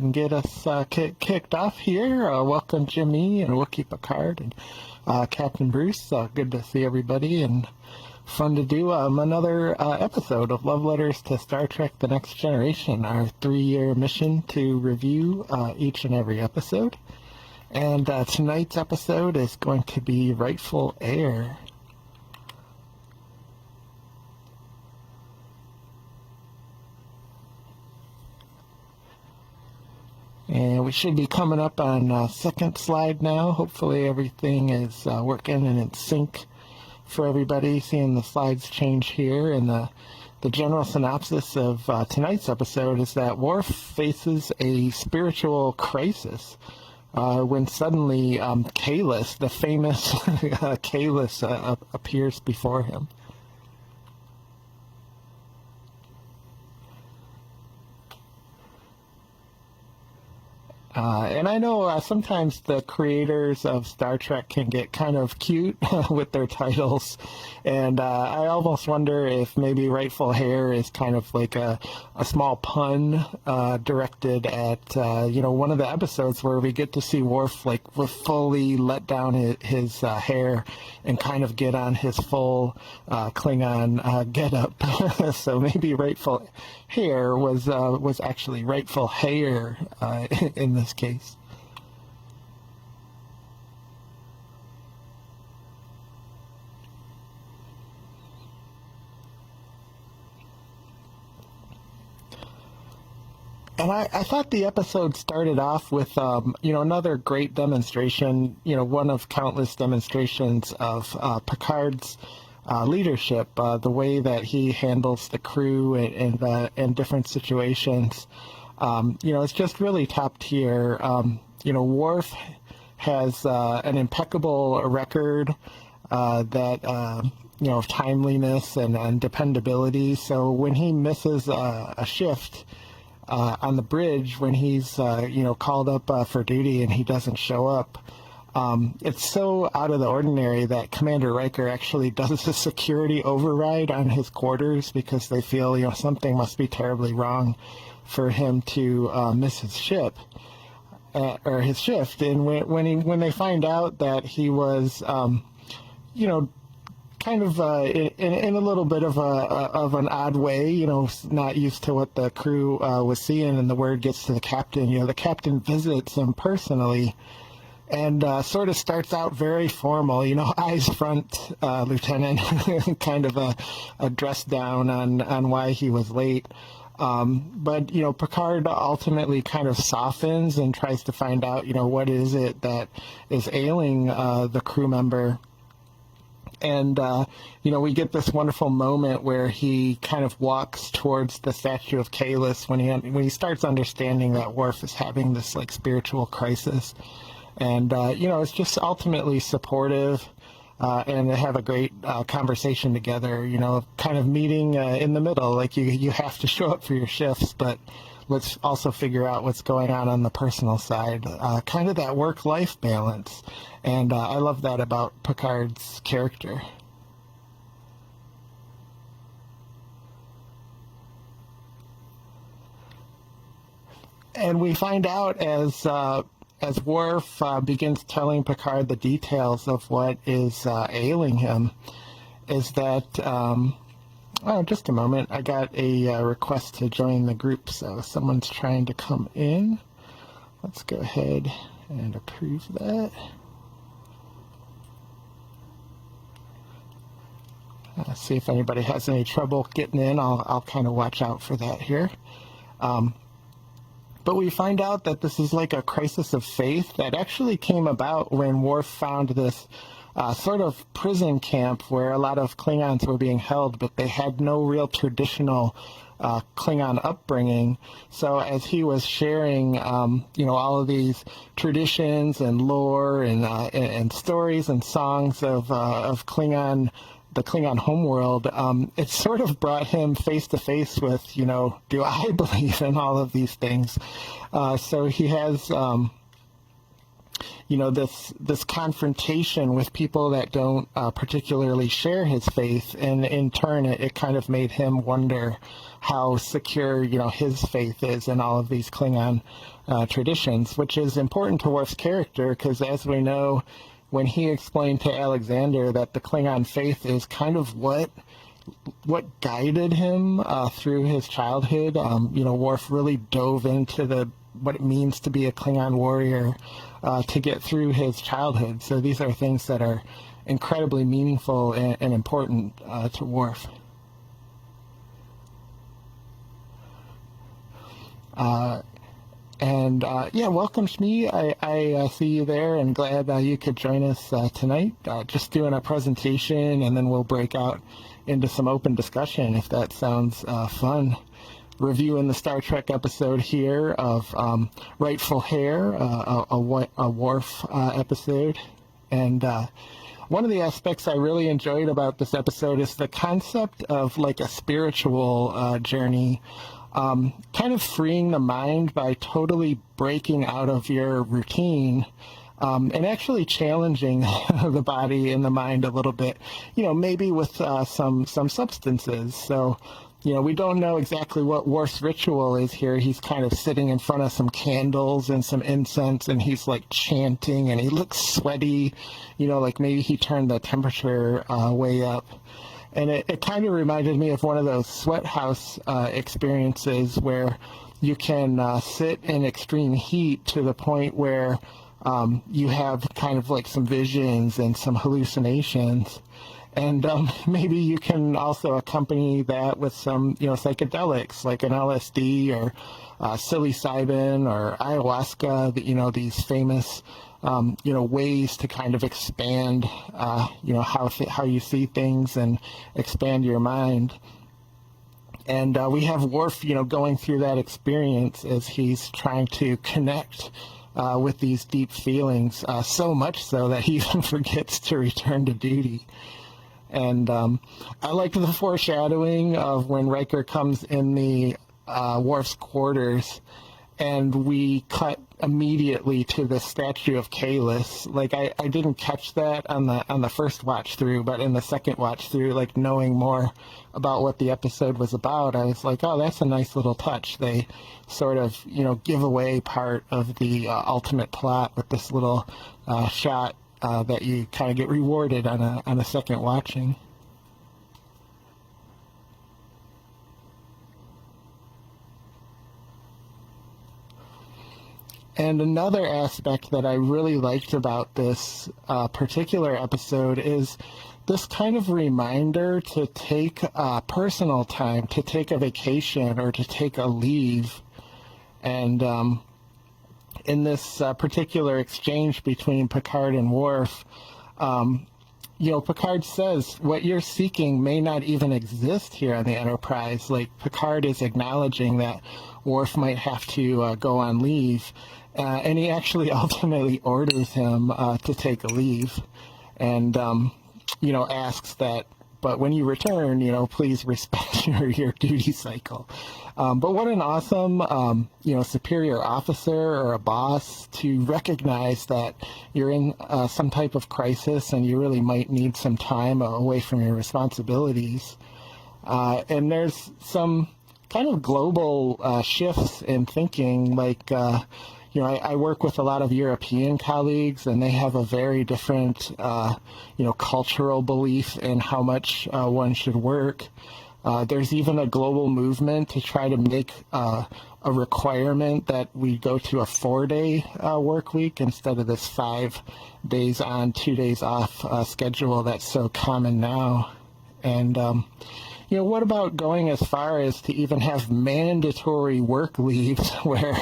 And get us kicked off here. Welcome, Jimmy and Wookie Picard and Captain Bruce. Good to see everybody and fun to do another episode of Love Letters to Star Trek The Next Generation, our 3-year mission to review each and every episode. And tonight's episode is going to be Rightful Heir. And we should be coming up on second slide now. Hopefully everything is working and in sync for everybody. Seeing the slides change here. And the general synopsis of tonight's episode is that Worf faces a spiritual crisis when suddenly Kahless, the famous Kahless, appears before him. And I know sometimes the creators of Star Trek can get kind of cute with their titles, and I almost wonder if maybe Rightful Heir is kind of like a small pun directed at one of the episodes where we get to see Worf like fully let down his hair and kind of get on his full Klingon getup. So maybe Rightful Heir was actually Rightful Heir in this case. And I thought the episode started off with, another great demonstration, one of countless demonstrations of Picard's leadership, the way that he handles the crew in different situations. It's just really top tier. Worf has an impeccable record of timeliness and dependability. So when he misses a shift on the bridge, when he's called up for duty and he doesn't show up, it's so out of the ordinary that Commander Riker actually does a security override on his quarters because they feel something must be terribly wrong for him to miss his ship or his shift. And when they find out that he was kind of in a little bit of an odd way, not used to what the crew was seeing, and the word gets to the captain. The captain visits him personally and sort of starts out very formal, eyes front, Lieutenant, kind of a dress down on why he was late. But Picard ultimately kind of softens and tries to find out, what is it that is ailing the crew member. And, we get this wonderful moment where he kind of walks towards the statue of Kahless when he starts understanding that Worf is having this, like, spiritual crisis. And, it's just ultimately supportive, and they have a great conversation together, kind of meeting in the middle. Like, you have to show up for your shifts, but let's also figure out what's going on the personal side, kind of that work-life balance. And I love that about Picard's character. And we find out as Worf begins telling Picard the details of what is ailing him, is that, just a moment, I got a request to join the group, so someone's trying to come in. Let's go ahead and approve that. See if anybody has any trouble getting in. I'll kind of watch out for that here. But we find out that this is like a crisis of faith that actually came about when Worf found this sort of prison camp where a lot of Klingons were being held, but they had no real traditional Klingon upbringing. So as he was sharing, all of these traditions and lore and stories and songs of Klingon, the Klingon homeworld, it sort of brought him face to face with, do I believe in all of these things? So he has this confrontation with people that don't particularly share his faith, and in turn, it kind of made him wonder how secure his faith is in all of these Klingon traditions, which is important to Worf's character because, as we know, when he explained to Alexander that the Klingon faith is kind of what guided him through his childhood, Worf really dove into what it means to be a Klingon warrior to get through his childhood. So these are things that are incredibly meaningful and important to Worf. Welcome, Shmi. I see you there, and glad you could join us tonight. Just doing a presentation, and then we'll break out into some open discussion if that sounds fun. Reviewing the Star Trek episode here of Rightful Heir, a Worf episode. And one of the aspects I really enjoyed about this episode is the concept of like a spiritual journey, kind of freeing the mind by totally breaking out of your routine, and actually challenging the body and the mind a little bit, maybe with some substances. So, we don't know exactly what Worf's ritual is here. He's kind of sitting in front of some candles and some incense, and he's like chanting, and he looks sweaty, like maybe he turned the temperature way up. And it kind of reminded me of one of those sweat house experiences where you can sit in extreme heat to the point where you have kind of like some visions and some hallucinations. And maybe you can also accompany that with some, psychedelics like an LSD or psilocybin or ayahuasca, these famous, ways to kind of expand, how you see things and expand your mind. And we have Worf, going through that experience as he's trying to connect with these deep feelings, so much so that he even forgets to return to duty. And I like the foreshadowing of when Riker comes in the Worf's quarters, and we cut immediately to the statue of Kahless. Like I didn't catch that on the first watch through, but in the second watch through, like knowing more about what the episode was about, I was like, oh, that's a nice little touch. They sort of give away part of the ultimate plot with this little shot that you kind of get rewarded on a second watching. And another aspect that I really liked about this particular episode is this kind of reminder to take personal time, to take a vacation or to take a leave. And in this particular exchange between Picard and Worf, Picard says, what you're seeking may not even exist here on the Enterprise. Like, Picard is acknowledging that Worf might have to go on leave. And he actually ultimately orders him to take a leave and, asks that, but when you return, please respect your duty cycle. But what an awesome, superior officer or a boss to recognize that you're in some type of crisis and you really might need some time away from your responsibilities. And there's some kind of global shifts in thinking, like, I work with a lot of European colleagues, and they have a very different, cultural belief in how much one should work. There's even a global movement to try to make a requirement that we go to a 4-day work week instead of this 5 days on, 2 days off schedule that's so common now. And what about going as far as to even have mandatory work leaves where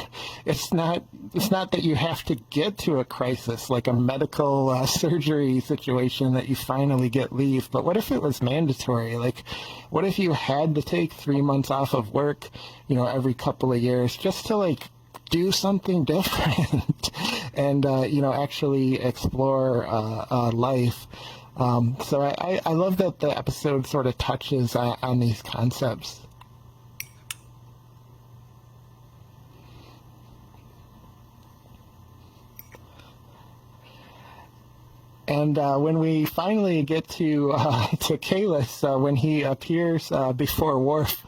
it's not that you have to get to a crisis like a medical surgery situation that you finally get leave, but what if it was mandatory? Like, what if you had to take 3 months off of work, every couple of years just to like do something different and, actually explore life. So I love that the episode sort of touches on these concepts. And when we finally get to Kalis, when he appears before Worf,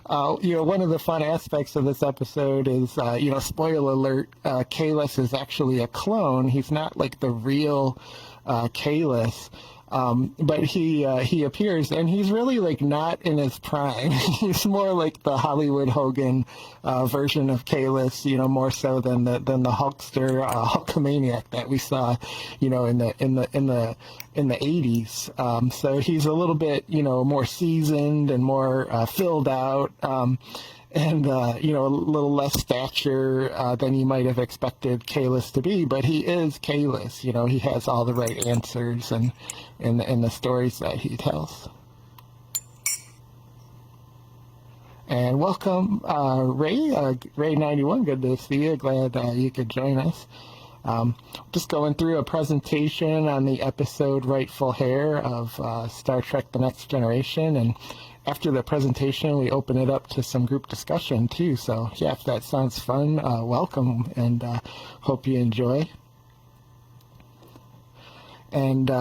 one of the fun aspects of this episode is, spoiler alert, Kalis is actually a clone. He's not like the real Kalis. But he appears, and he's really like not in his prime. He's more like the Hollywood Hogan version of Kalis, more so than the Hulkster Hulkamaniac that we saw, in the 80s. So he's a little bit more seasoned and more filled out. And, a little less stature than you might have expected Kalis to be, but he is Kalis. He has all the right answers and in the stories that he tells. And welcome, Ray, Ray91, good to see you. Glad you could join us. Just going through a presentation on the episode Rightful Heir of Star Trek The Next Generation, and after the presentation, we open it up to some group discussion, too. So, yeah, if that sounds fun, welcome, and hope you enjoy. And,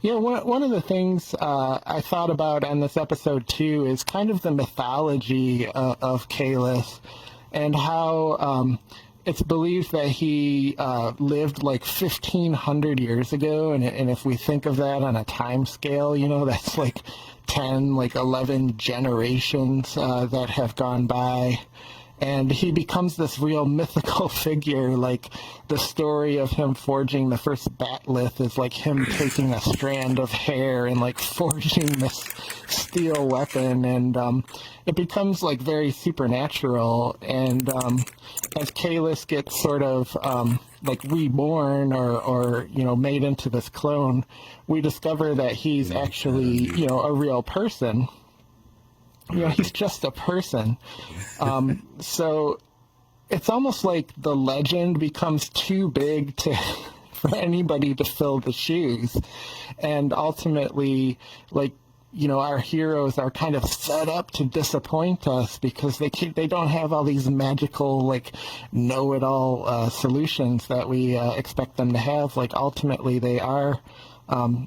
one of the things I thought about on this episode, too, is kind of the mythology of Kalis and how it's believed that he lived like 1,500 years ago. And if we think of that on a time scale, that's like 10, like 11 generations that have gone by. And he becomes this real mythical figure. Like the story of him forging the first batlith is like him taking a strand of hair and like forging this steel weapon. And it becomes like very supernatural. And as Kalis gets sort of like reborn or made into this clone, we discover that he's actually a real person. He's just a person. So it's almost like the legend becomes too big for anybody to fill the shoes, and ultimately, like, our heroes are kind of set up to disappoint us because they don't have all these magical, like, know-it-all solutions that we expect them to have. Like, ultimately, they are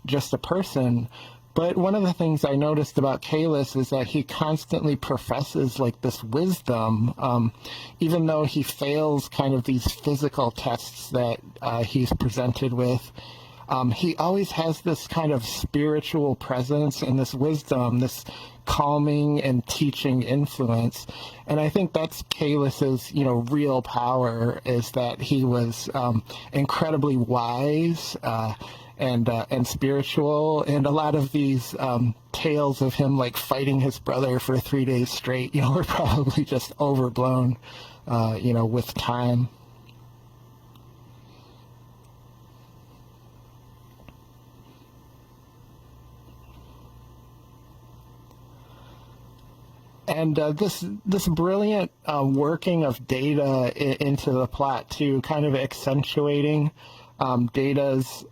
just a person. But one of the things I noticed about Kalis is that he constantly professes like this wisdom, even though he fails kind of these physical tests that he's presented with. He always has this kind of spiritual presence and this wisdom, this calming and teaching influence. And I think that's Kalis's, real power, is that he was incredibly wise, and spiritual, and a lot of these tales of him like fighting his brother for 3 days straight, were probably just overblown, with time. And this brilliant working of Data into the plot too, kind of accentuating Data's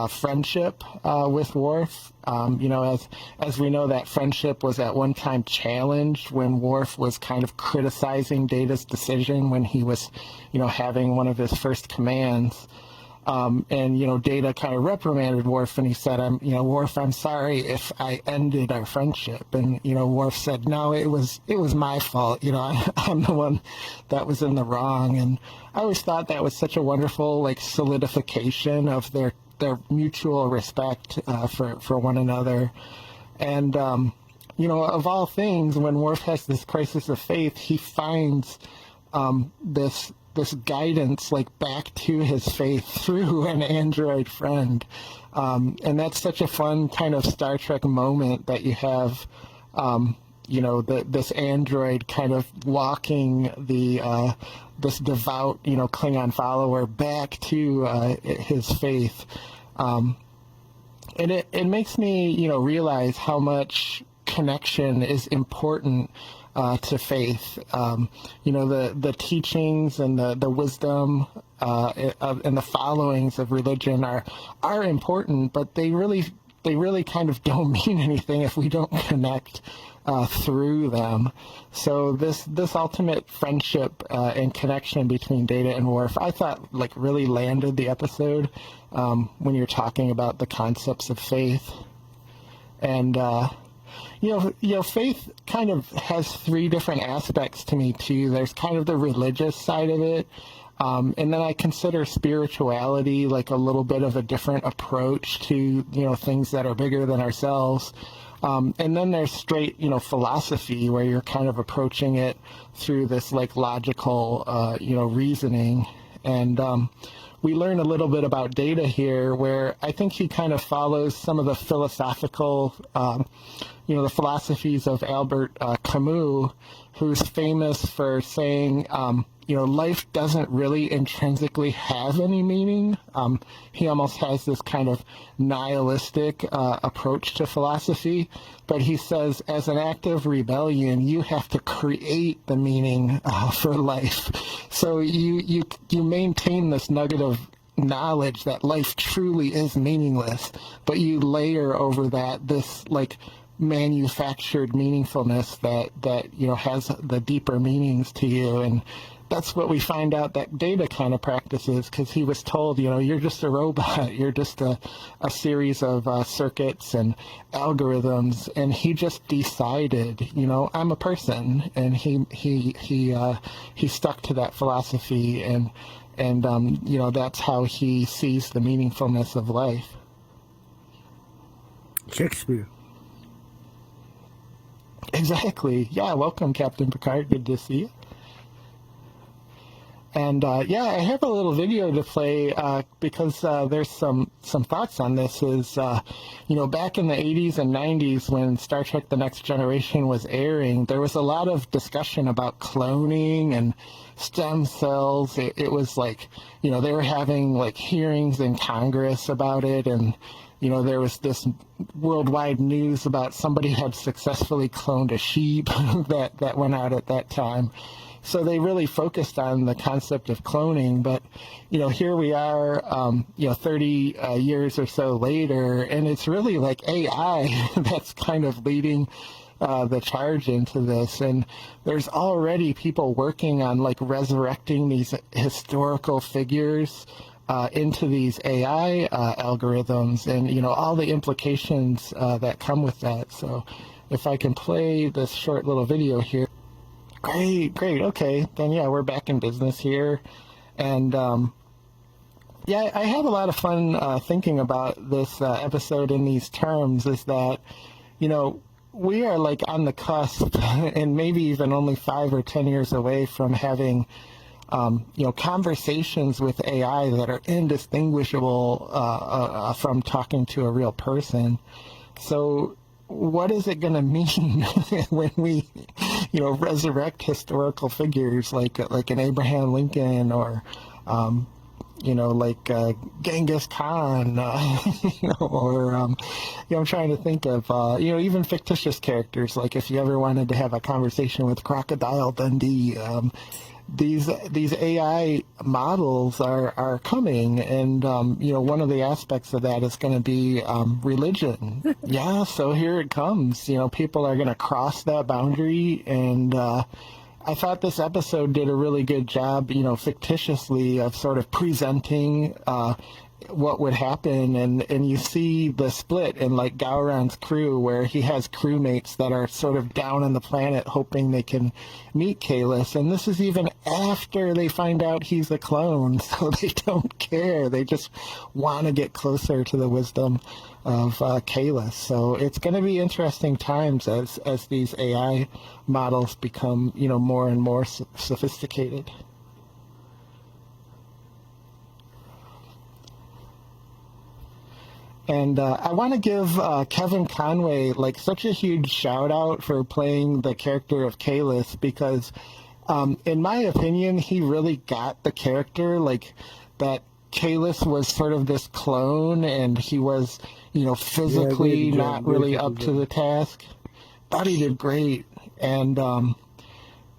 friendship with Worf. As we know, that friendship was at one time challenged when Worf was kind of criticizing Data's decision when he was, having one of his first commands. And Data kind of reprimanded Worf, and he said, Worf, I'm sorry if I ended our friendship. And, Worf said, no, it was my fault. I'm the one that was in the wrong. And I always thought that was such a wonderful, like, solidification of their mutual respect for one another. And, of all things, when Worf has this crisis of faith, he finds this guidance, like, back to his faith through an android friend. And that's such a fun kind of Star Trek moment that you have, this android kind of walking this devout, Klingon follower back to his faith. And it makes me, realize how much connection is important to faith. The teachings and the wisdom and the followings of religion are important, but they really they really kind of don't mean anything if we don't connect through them. So this ultimate friendship and connection between Data and Worf, I thought like really landed the episode when you're talking about the concepts of faith. And faith kind of has three different aspects to me too. There's kind of the religious side of it. And then I consider spirituality like a little bit of a different approach to, things that are bigger than ourselves. And then there's straight, philosophy where you're kind of approaching it through this like logical, reasoning. And we learn a little bit about Data here where I think he kind of follows some of the philosophical, the philosophies of Albert Camus, who's famous for saying, life doesn't really intrinsically have any meaning. He almost has this kind of nihilistic approach to philosophy, but he says as an act of rebellion, you have to create the meaning for life. So you maintain this nugget of knowledge that life truly is meaningless, but you layer over that this like manufactured meaningfulness that has the deeper meanings to you. And that's what we find out that Data kind of practices, because he was told, you're just a robot, you're just a series of circuits and algorithms, and he just decided, I'm a person, and he stuck to that philosophy, and that's how he sees the meaningfulness of life. Shakespeare. Exactly. Yeah, welcome, Captain Picard. Good to see you. And I have a little video to play because there's some thoughts on this. Is back in the 80s and 90s when Star Trek: The Next Generation was airing, there was a lot of discussion about cloning and stem cells. It was like they were having like hearings in Congress about it, and there was this worldwide news about somebody had successfully cloned a sheep that went out at that time. So they really focused on the concept of cloning, but, here we are, 30 years or so later, and it's really like AI that's kind of leading the charge into this. And there's already people working on like resurrecting these historical figures into these AI algorithms, and, all the implications that come with that. So if I can play this short little video here. Great. Okay, then we're back in business here, and I have a lot of fun thinking about this episode in these terms. Is that we are like on the cusp, and maybe even only 5 or 10 years away from having conversations with AI that are indistinguishable from talking to a real person. So what is it going to mean when we, resurrect historical figures like an Abraham Lincoln or, like Genghis Khan, or, I'm trying to think of, even fictitious characters. Like if you ever wanted to have a conversation with Crocodile Dundee, these AI models are coming, and one of the aspects of that is going to be religion. Yeah, so here it comes. People are going to cross that boundary, and I thought this episode did a really good job, fictitiously of sort of presenting what would happen, and you see the split in like Gowron's crew, where he has crewmates that are sort of down on the planet hoping they can meet Kahless, and this is even after they find out he's a clone, so they don't care. They just want to get closer to the wisdom of Kahless. So it's going to be interesting times as these AI models become more and more sophisticated. And I want to give Kevin Conway like such a huge shout out for playing the character of Kahless, because in my opinion, he really got the character, like that Kahless was sort of this clone, and he was, physically not really up to the task. Thought he did great. And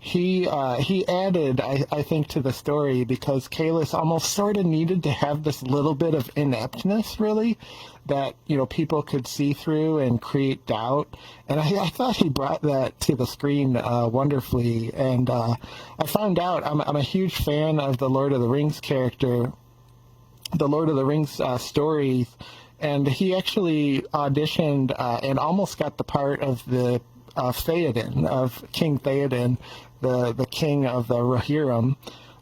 he added, I think, to the story because Kalis almost sort of needed to have this little bit of ineptness, really, that people could see through and create doubt. And I thought he brought that to the screen wonderfully. And I found out I'm a huge fan of the Lord of the Rings character, the Lord of the Rings stories, and he actually auditioned and almost got the part of the Theoden, of King Theoden, the king of the Rohirrim,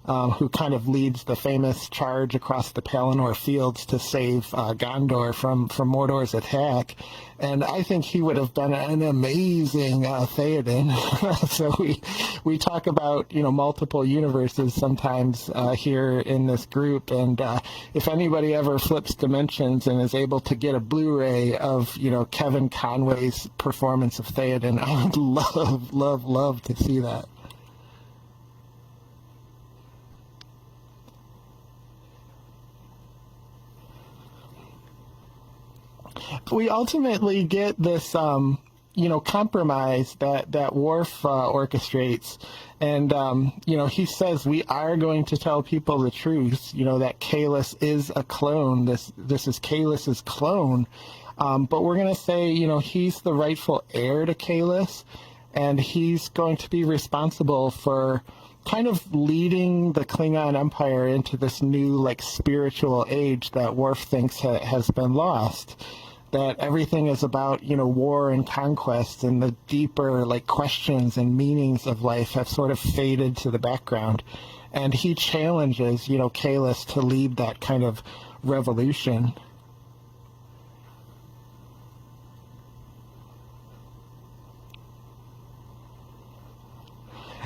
who kind of leads the famous charge across the Pelennor fields to save Gondor from Mordor's attack. And I think he would have been an amazing Theoden. So we talk about multiple universes sometimes here in this group, and if anybody ever flips dimensions and is able to get a Blu-ray of Kevin Conway's performance of Theoden, I would love to see that. We ultimately get this, compromise that Worf orchestrates, and he says we are going to tell people the truth. That Kalis is a clone. This is Kalis's clone, but we're going to say he's the rightful heir to Kalis, and he's going to be responsible for kind of leading the Klingon Empire into this new spiritual age that Worf thinks has been lost. That everything is about, war and conquest, and the deeper, questions and meanings of life have sort of faded to the background. And he challenges, Kalis to lead that kind of revolution.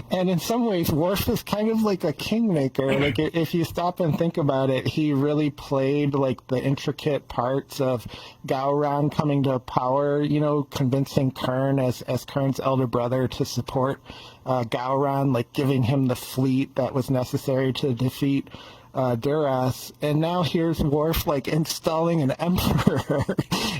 And in some ways, Worf is kind of like a kingmaker. If you stop and think about it, he really played the intricate parts of Gowron coming to power. Convincing Kurn as Kurn's elder brother to support Gowron, giving him the fleet that was necessary to defeat Duras. And now here's Worf installing an emperor.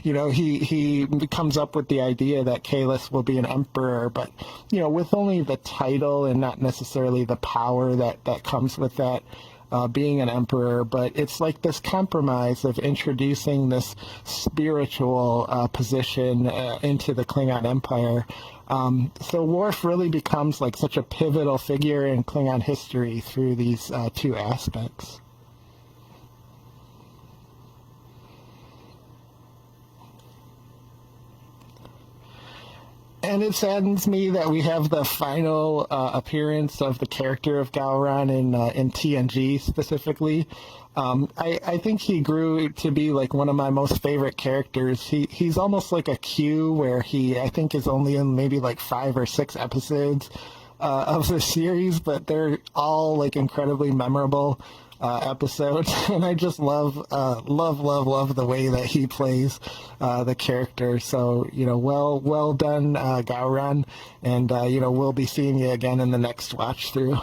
He comes up with the idea that Kalis will be an emperor, but with only the title and not necessarily the power that comes with that being an emperor. But it's this compromise of introducing this spiritual position into the Klingon Empire. So Worf really becomes such a pivotal figure in Klingon history through these two aspects. And it saddens me that we have the final appearance of the character of Gowron in TNG specifically. I think he grew to be one of my most favorite characters. He's almost like a Q, where I think is only in maybe 5 or 6 episodes of the series, but they're all incredibly memorable episodes, and I just love the way that he plays the character. So well done, Gowron, and we'll be seeing you again in the next watch through.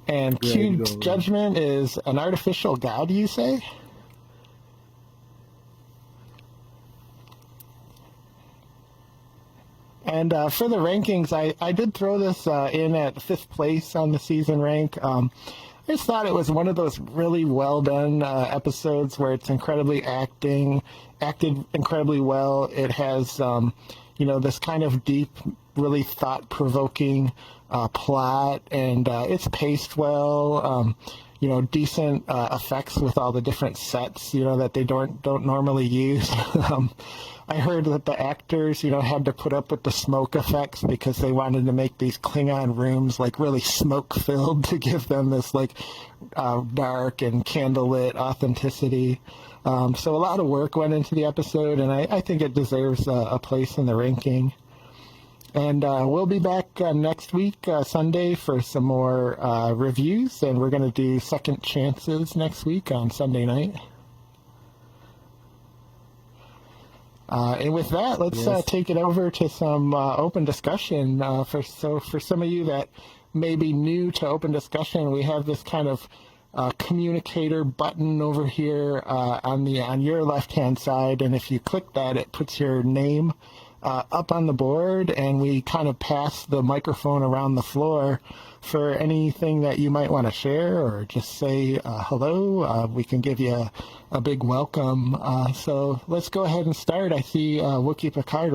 And Q's judgment is an artificial god, you say? And for the rankings, I did throw this in at 5th place on the season rank. I just thought it was one of those really well done episodes where it's acted incredibly well. It has, this kind of deep, really thought-provoking plot, and it's paced well. Decent effects with all the different sets, that they don't normally use. I heard that the actors, had to put up with the smoke effects because they wanted to make these Klingon rooms really smoke-filled to give them this dark and candlelit authenticity. So a lot of work went into the episode, and I think it deserves a place in the ranking. And we'll be back next week, Sunday, for some more reviews, and we're going to do Second Chances next week on Sunday night. And with that, let's take it over to some open discussion. For some of you that may be new to open discussion, we have this kind of communicator button over here on your left-hand side, and if you click that, it puts your name up on the board, and we kind of pass the microphone around the floor for anything that you might want to share or just say hello. We can give you a big welcome. So let's go ahead and start. I see Wookie Picard